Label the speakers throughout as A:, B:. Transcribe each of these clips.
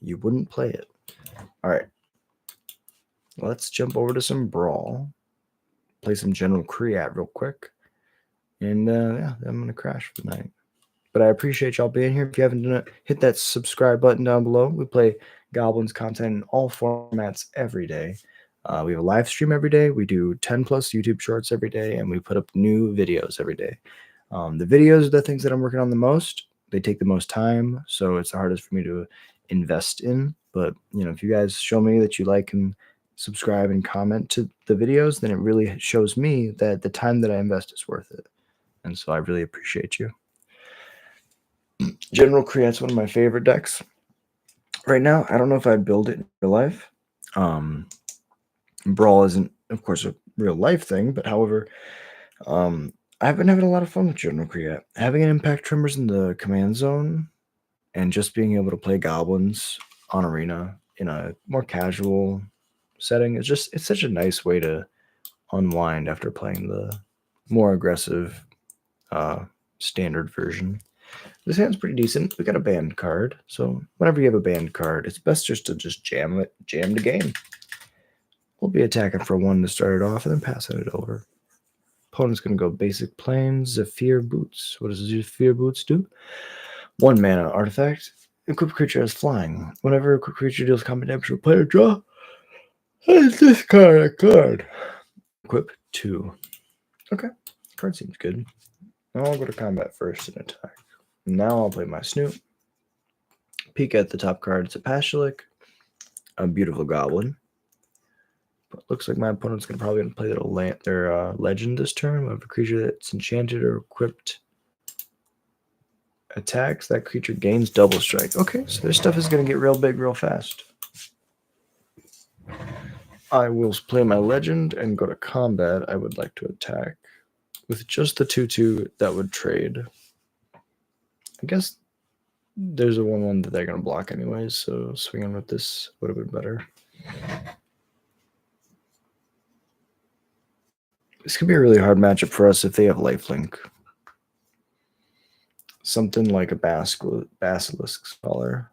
A: you wouldn't play it. All right. Let's jump over to some Brawl. Play some General Kreat real quick. And yeah, I'm going to crash for the night. But I appreciate y'all being here. If you haven't done it, hit that subscribe button down below. We play Goblins content in all formats every day. We have a live stream every day. We do 10 plus YouTube shorts every day, and we put up new videos every day. The videos are the things that I'm working on the most. They take the most time, so it's the hardest for me to invest in. But if you guys show me that you like and subscribe and comment to the videos, then it really shows me that the time that I invest is worth it. And so I really appreciate you. General Kreat's one of my favorite decks. Right now, I don't know if I'd build it in real life. Brawl isn't, of course, a real life thing, but however, I've been having a lot of fun with General Kreat. Having an impact tremors in the command zone and just being able to play goblins on arena in a more casual setting it's such a nice way to unwind after playing the more aggressive standard version. This hand's pretty decent. We got a banned card, so whenever you have a banned card, it's best just to jam the game. We'll be attacking for 1 to start it off and then passing it over. Opponent's going to go basic plains, Zephyr Boots. What does Zephyr Boots do? 1 mana artifact. Equipped creature has flying. Whenever a creature deals combat damage to a player, draw. Discard a card. Equip 2. Okay, card seems good. I'll go to combat first and attack. Now I'll play my Snoop. Peek at the top card. It's a Pashulik, a beautiful goblin. But looks like my opponent's probably going to play their legend this turn. We have a creature that's enchanted or equipped attacks. That creature gains double strike. Okay, so this stuff is going to get real big real fast. I will play my legend and go to combat. I would like to attack with just the 2/2 that would trade. I guess there's a 1/1 that they're going to block anyways, so swinging with this would have been better. This could be a really hard matchup for us if they have lifelink. Something like a Basilisk Scholar.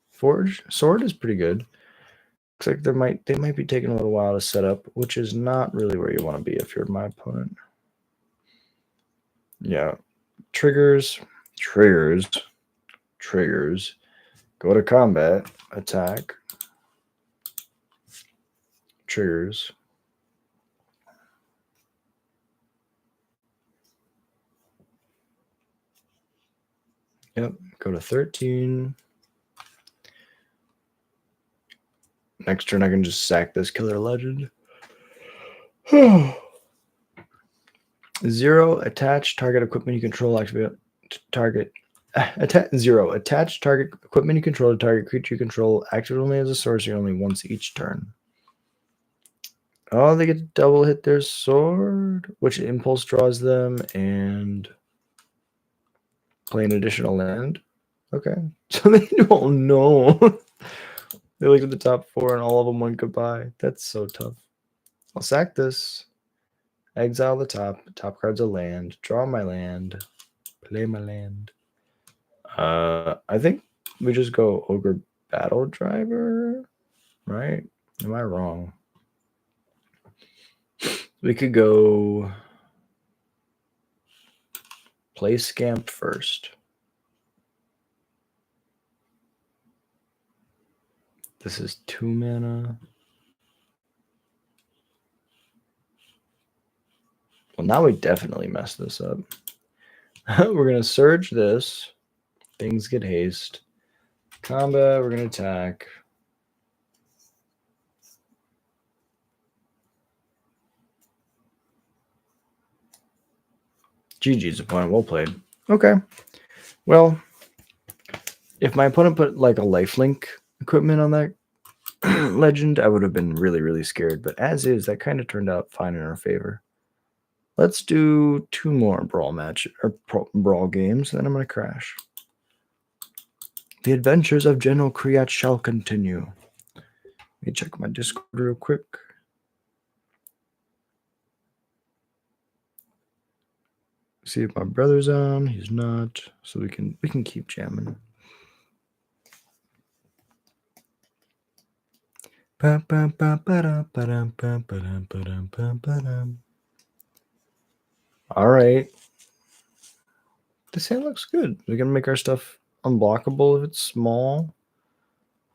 A: Forge Sword is pretty good. Looks like they might be taking a little while to set up, which is not really where you want to be if you're my opponent. Yeah. Triggers. Go to combat. Attack. Triggers. Yep. Go to 13. Next turn, I can just sack this killer legend. 0. Attach target equipment you control. Activate target. 0. Attach target equipment you control to target creature you control. Activate only as a sorcery only once each turn. Oh, they get to double hit their sword, which impulse draws them, and play an additional land. Okay. So they don't know. They looked at the top 4 and all of them went goodbye. That's so tough. I'll sack this. Exile the top. Top card's a land. Draw my land. Play my land. I think we just go Ogre Battle Driver, right? Am I wrong? We could go play Scamp first. This is 2 mana. Well, now we definitely messed this up. We're going to Surge this. Things get haste. Combat, we're going to attack. GG's opponent. Well played. Okay. Well, if my opponent put like a lifelink equipment on that legend, I would have been really, really scared. But as is, that kind of turned out fine in our favor. Let's do 2 more brawl games, then I'm going to crash. The adventures of General Kreat shall continue. Let me check my Discord real quick. See if my brother's on. He's not, so we can keep jamming. All right. This hand looks good. We're gonna make our stuff unblockable if it's small.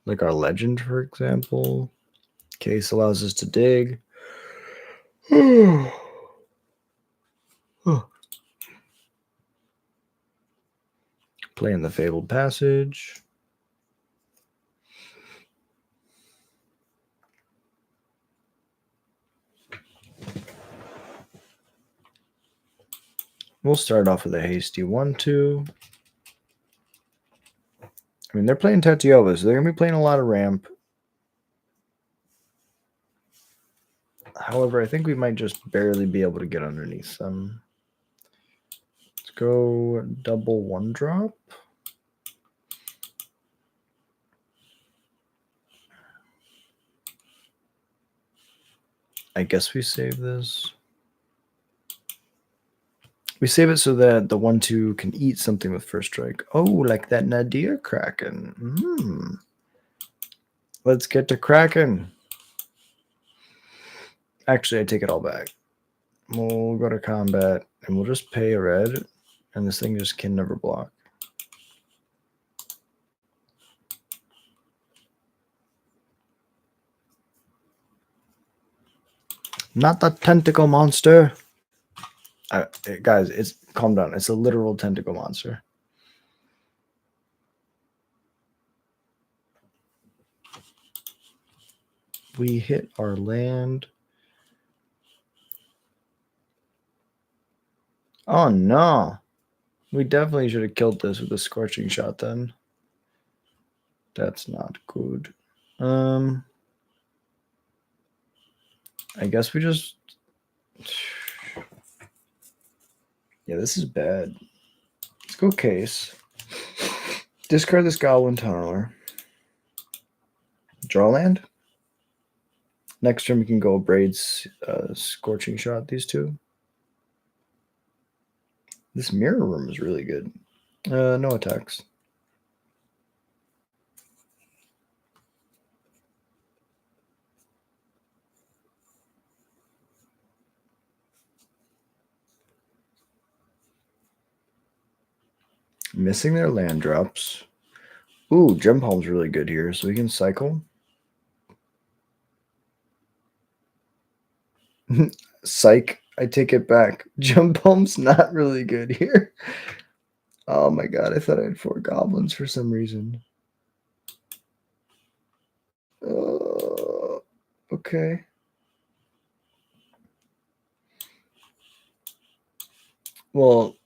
A: Like our legend, for example. Case allows us to dig. Play in the Fabled Passage. We'll start off with a hasty 1-2. I mean, they're playing Tatiova, so they're going to be playing a lot of ramp. However, I think we might just barely be able to get underneath them. Let's go double 1-drop. I guess we save this. We save it so that the 1-2 can eat something with first strike. Oh, like that Nadir Kraken. Let's get to Kraken. Actually, I take it all back. We'll go to combat, and we'll just pay a red, and this thing just can never block. Not the tentacle monster. Guys, it's calm down. It's a literal tentacle monster. We hit our land. Oh no. We definitely should have killed this with a scorching shot then. That's not good. I guess we just... Yeah, this is bad. Let's go case. Discard this Goblin Tunneler. Draw land. Next turn we can go Braids, Scorching Shot these two. This Mirror Room is really good. No attacks. Missing their land drops. Ooh, Gem Palm's really good here, so we can cycle. Psych, I take it back. Gem Palm's not really good here. Oh my god, I thought I had 4 goblins for some reason. Okay. Well,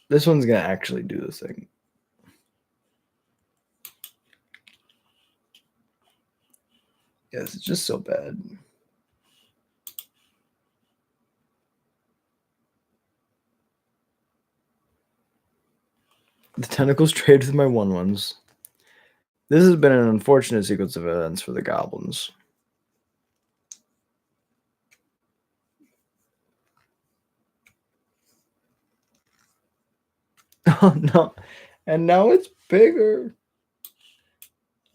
A: this one's gonna actually do the thing. Yes, it's just so bad. The tentacles trade with my 1/1s. This has been an unfortunate sequence of events for the goblins. Oh no. And now it's bigger.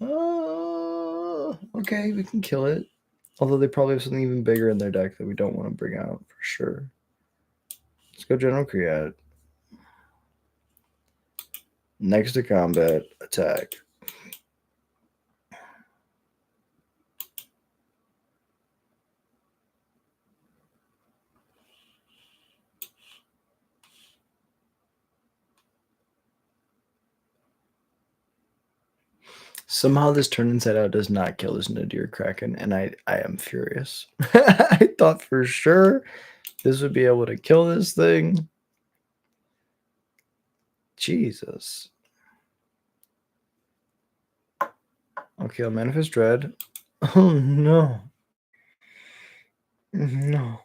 A: Okay, we can kill it. Although they probably have something even bigger in their deck that we don't want to bring out for sure. Let's go General Kreat. Next to combat, attack. Somehow this turn inside out does not kill this Nadir Kraken, and I am furious. I thought for sure this would be able to kill this thing. Jesus. Okay, I'll Manifest Dread. Oh no. No.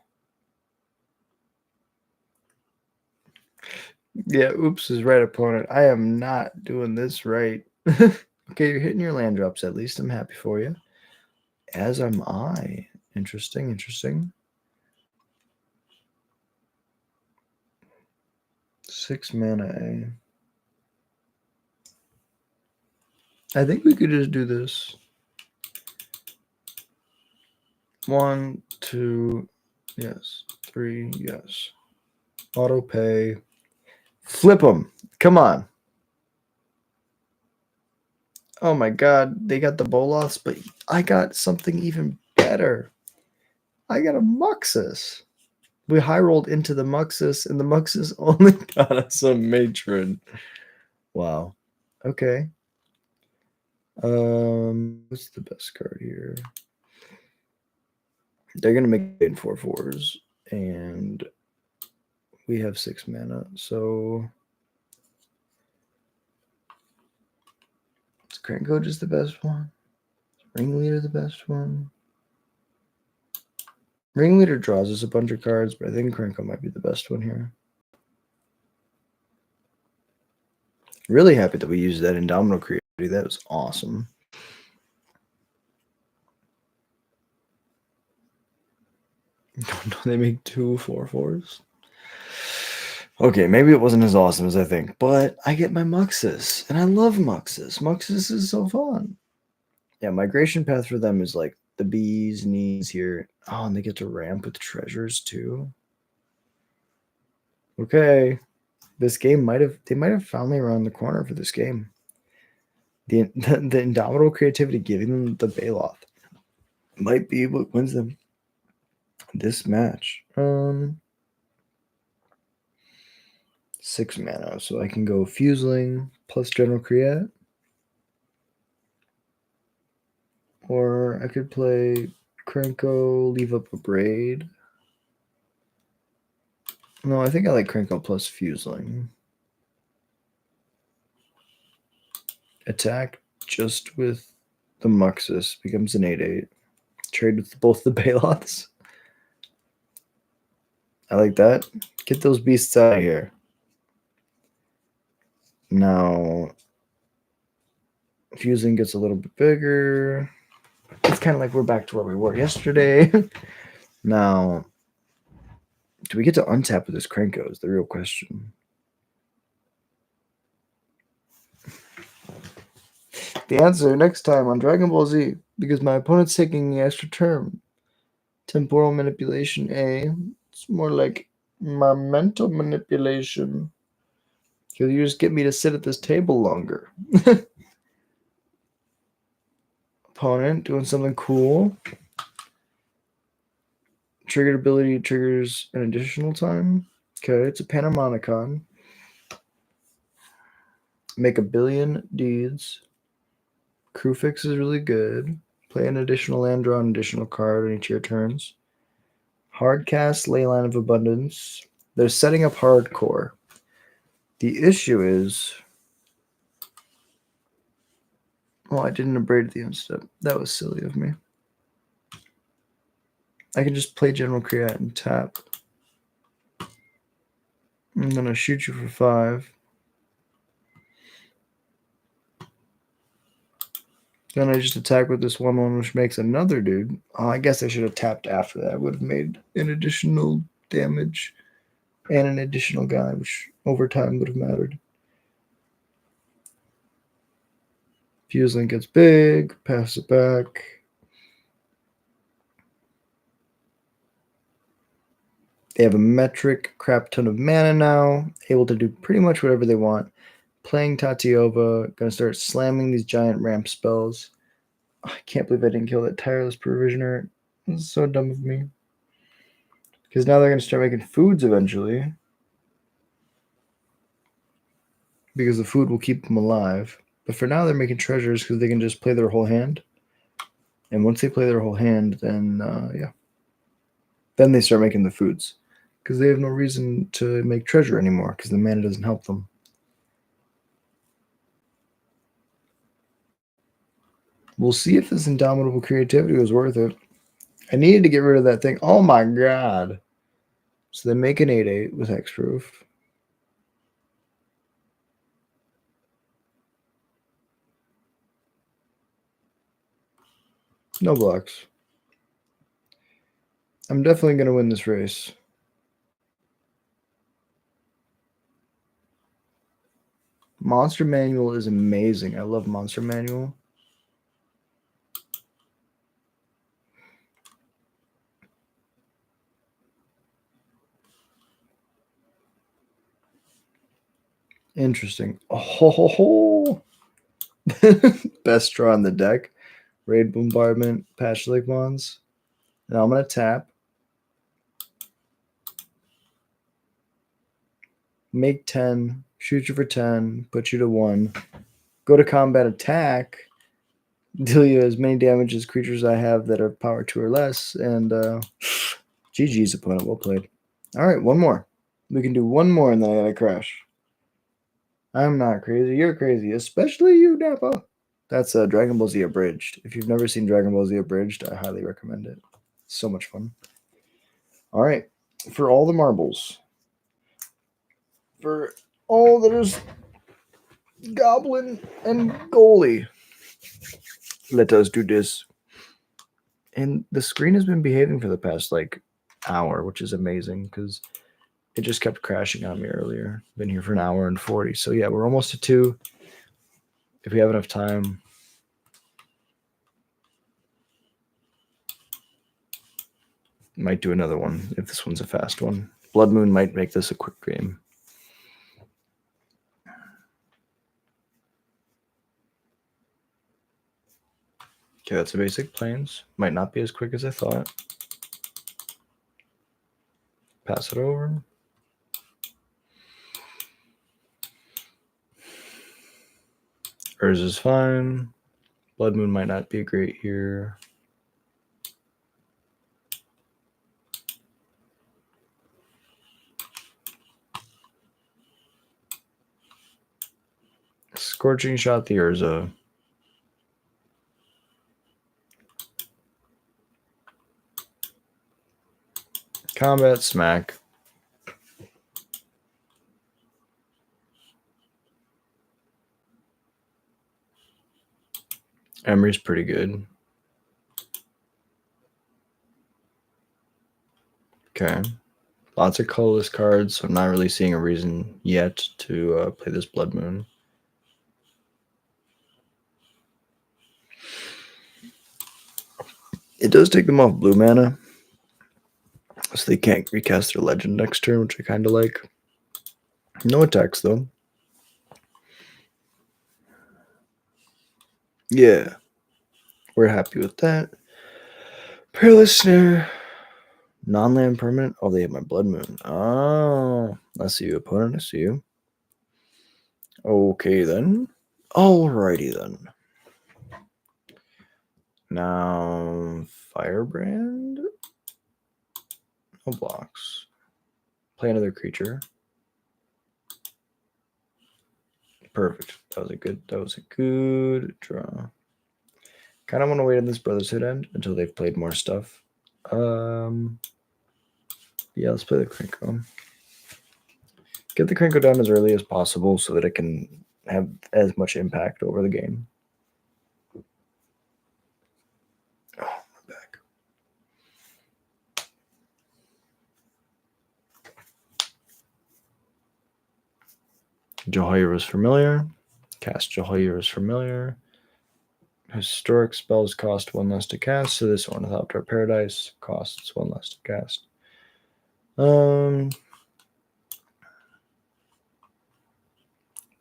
A: Yeah, oops is right, opponent. I am not doing this right. Okay, you're hitting your land drops. At least I'm happy for you. As am I. Interesting, interesting. 6 mana. I think we could just do this. 1, 2, yes. 3, yes. Auto pay. Flip them. Come on. Oh my god, they got the Boloths, but I got something even better. I got a Muxus. We high rolled into the Muxus, and the Muxus only got us a Matron. Wow. Okay. What's the best card here? They're gonna make it in 4/4s, and we have 6 mana, so is Cranko just the best one? Is Ringleader the best one? Ringleader draws us a bunch of cards, but I think Cranko might be the best one here. Really happy that we used that Indomitable Creativity. That was awesome. They make 2 4/4s. Okay, maybe it wasn't as awesome as I think, but I get my Muxus, and I love Muxus. Muxus is so fun. Yeah, migration path for them is like the bee's knees here. Oh, and they get to ramp with treasures too. Okay, this game they might have found me around the corner for this game. The Indomitable Creativity giving them the Baloth might be what wins them this match. 6 mana, so I can go Fuseling plus General Kreat. Or I could play Krenko, leave up a Braid. No, I think I like Krenko plus Fuseling. Attack just with the Muxus becomes an 8/8. Trade with both the Baloths. I like that. Get those beasts out of here. Now, Fusing gets a little bit bigger. It's kind of like we're back to where we were yesterday. Now, do we get to untap with this Krenko is the real question. The answer next time on Dragon Ball Z, because my opponent's taking the extra term. Temporal manipulation A. It's more like my mental manipulation. Because you just get me to sit at this table longer. Opponent doing something cool. Triggered ability triggers an additional time. Okay, it's a Panharmonicon. Make a billion deeds. Crew fix is really good. Play an additional land, draw an additional card on each of your turns. Hardcast, Leyline of Abundance. They're setting up hardcore. The issue is... Oh, I didn't abrade the end step. That was silly of me. I can just play General Kreat and tap. I'm going to shoot you for 5. Then I just attack with this 1/1, which makes another dude. Oh, I guess I should have tapped after that. I would have made an additional damage and an additional guy, which over time would have mattered. Fuseling gets big, pass it back. They have a metric crap ton of mana now, able to do pretty much whatever they want. Playing Tatiova, gonna start slamming these giant ramp spells. I can't believe I didn't kill that Tireless Provisioner. This is so dumb of me. Because now they're gonna start making foods eventually. Because the food will keep them alive. But for now, they're making treasures because they can just play their whole hand. And once they play their whole hand, then, yeah. Then they start making the foods. Because they have no reason to make treasure anymore because the mana doesn't help them. We'll see if this Indomitable Creativity was worth it. I needed to get rid of that thing. Oh my god. So they make an 8/8 with hexproof. No blocks. I'm definitely going to win this race. Monster Manual is amazing. I love Monster Manual. Interesting. Oh, ho, ho, ho. Best draw on the deck. Raid Bombardment, Patch Lake Mons. Now I'm going to tap. Make 10. Shoot you for 10. Put you to 1. Go to combat attack. Deal you as many damage as creatures I have that are power 2 or less. And GG's opponent. Well played. All right, one more. We can do one more and then I got to crash. I'm not crazy. You're crazy. Especially you, Nappa. That's Dragon Ball Z Abridged. If you've never seen Dragon Ball Z Abridged, I highly recommend it. So much fun. All right. For all the marbles. For all that is goblin and goalie. Let us do this. And the screen has been behaving for the past hour, which is amazing because it just kept crashing on me earlier. Been here for an hour and 40. So yeah, we're almost to 2. If we have enough time. Might do another one if this one's a fast one. Blood Moon might make this a quick game. Okay, that's a basic plains. Might not be as quick as I thought. Pass it over. Urza is fine. Blood Moon might not be great here. Scorching Shot the Urza. Combat Smack. Emery's pretty good. Okay. Lots of colorless cards, so I'm not really seeing a reason yet to play this Blood Moon. It does take them off blue mana, so they can't recast their legend next turn, which I kind of like. No attacks, though. Yeah. We're happy with that. Peerless Snare. Non-land permanent. Oh, they have my Blood Moon. Oh. I see you, opponent. I see you. Okay, then. Alrighty, then. Now, Firebrand. No blocks. Play another creature. Perfect. That was a good draw. Kind of want to wait on this Brotherhood end until they've played more stuff. Yeah, let's play the Krenko. Get the Krenko down as early as possible so that it can have as much impact over the game. Oh, my back. Jehoiara's Familiar. Cast Jehoiara's Familiar. Historic spells cost 1 less to cast, so this Ornithopter Paradise costs 1 less to cast. We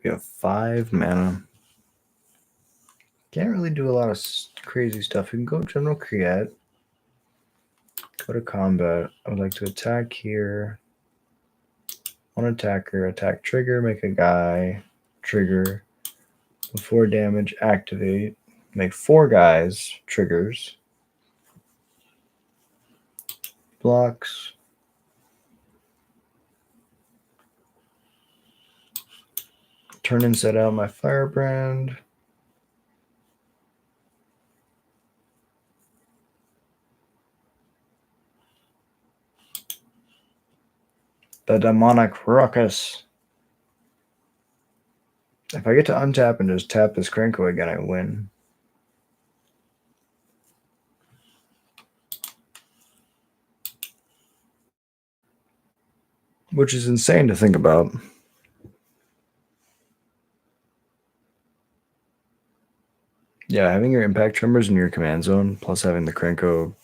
A: have 5 mana. Can't really do a lot of crazy stuff. We can go General Kreat. Go to combat. I would like to attack here. 1 attacker, attack trigger, make a guy, trigger. Before damage, activate. Make 4 guys, triggers. Blocks. Turn and set out my Firebrand. The Demonic Ruckus. If I get to untap and just tap this Krenko again, I win. Which is insane to think about. Yeah, having your impact tremors in your command zone, plus having the Krenko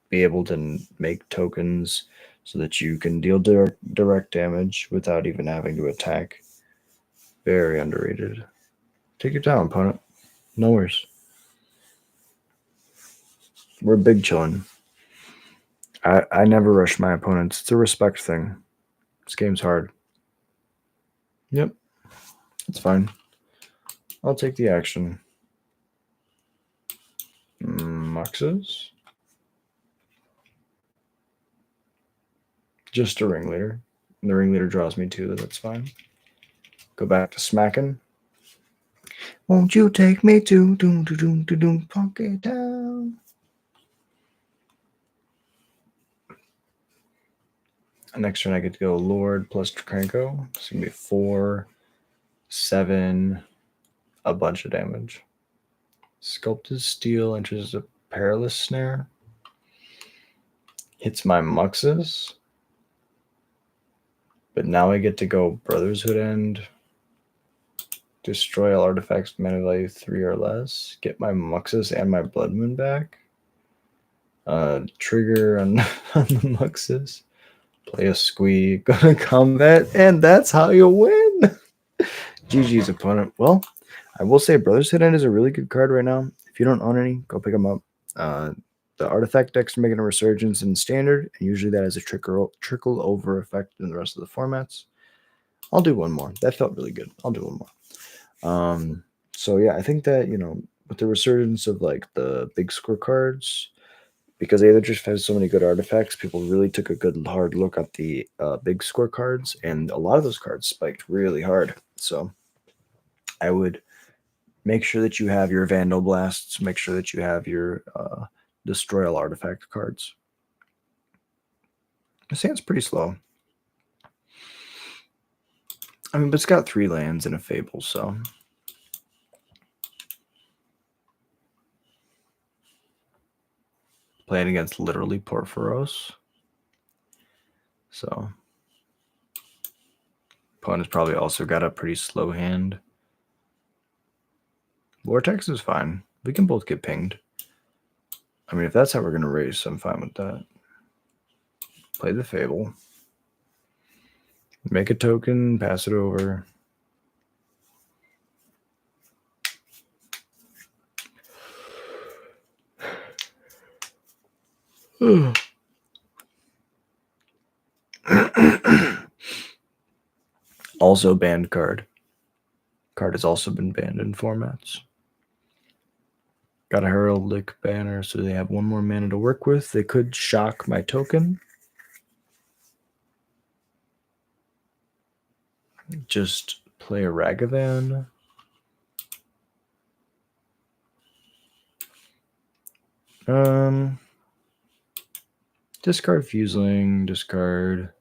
A: be able to make tokens so that you can deal direct damage without even having to attack, Very underrated. Take your time, opponent. No worries. We're big chillin'. I never rush my opponents. It's a respect thing. This game's hard. Yep. It's fine. I'll take the action. Muxes. Just a ringleader. The ringleader draws me too, that's fine. Go back to smacking. Won't you take me to doom to doom to doom Pocket Town? Next turn I get to go Lord plus Tranko. It's gonna be 4, 7, a bunch of damage. Sculpted Steel enters a Perilous Snare. Hits my Muxes. But now I get to go Brother's Hood End. Destroy all artifacts mana value 3 or less. Get my Muxus and my Blood Moon back. Trigger on, on the Muxus. Play a Squee. Go to combat. And that's how you win. GG's, opponent. Well, I will say Brother's Hood End is a really good card right now. If you don't own any, go pick them up. The artifact decks are making a resurgence in Standard. And usually that has a trickle over effect in the rest of the formats. I'll do one more. That felt really good. I'll do one more. So yeah, I think that, with the resurgence of like the big score cards, because Aether just has so many good artifacts, people really took a good hard look at the big score cards, and a lot of those cards spiked really hard. So I would make sure that you have your Vandal Blasts, make sure that you have your Destroy All Artifact cards. This hand's pretty slow. I mean, but it's got 3 lands and a Fable, so. Playing against literally Porphyros. So. Opponent's probably also got a pretty slow hand. Vortex is fine. We can both get pinged. I mean, if that's how we're going to race, I'm fine with that. Play the Fable. Make a token, pass it over. Also banned card. Card has also been banned in formats. Got a Heraldic banner, so they have 1 more mana to work with. They could shock my token. Just play a Ragavan. Discard Fuseling, discard.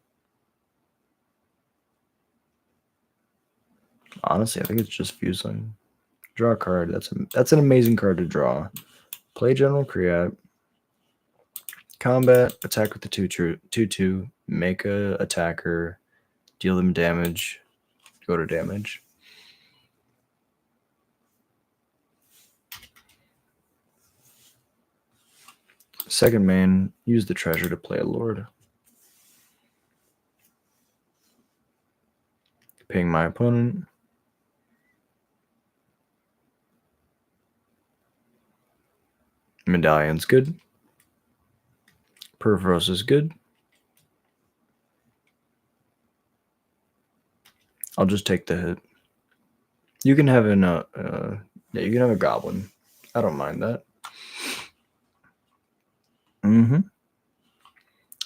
A: Honestly, I think it's just Fuseling. Draw a card. That's an amazing card to draw. Play General Kreat. Combat, attack with the 2/2, make a attacker, deal them damage, go to damage. Second main, use the treasure to play a Lord. Ping my opponent. Medallion's good. Perforos is good. I'll just take the hit. You can have you can have a goblin. I don't mind that.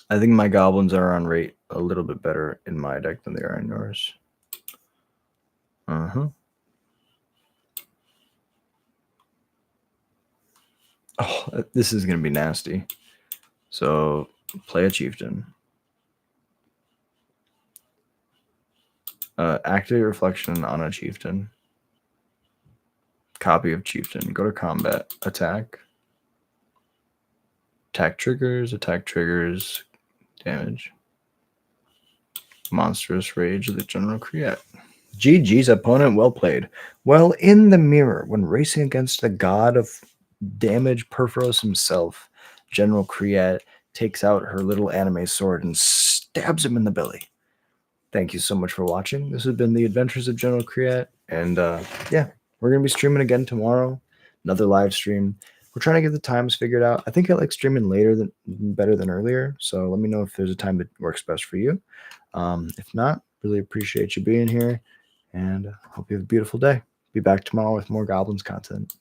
A: I think my goblins are on rate a little bit better in my deck than they are in yours. Oh, this is going to be nasty. So, play a chieftain. Activate reflection on a chieftain. Copy of chieftain. Go to combat. Attack. Attack triggers, damage. Monstrous Rage of the General Kreat. GG's, opponent. Well played. Well, in the mirror, when racing against the god of damage, Perforos himself, General Kreat takes out her little anime sword and stabs him in the belly. Thank you so much for watching. This has been the Adventures of General Kreat, and yeah, we're gonna be streaming again tomorrow. Another live stream. We're trying to get the times figured out. I think I like streaming later than better than earlier. So let me know if there's a time that works best for you. If not, really appreciate you being here, and hope you have a beautiful day. Be back tomorrow with more Goblins content.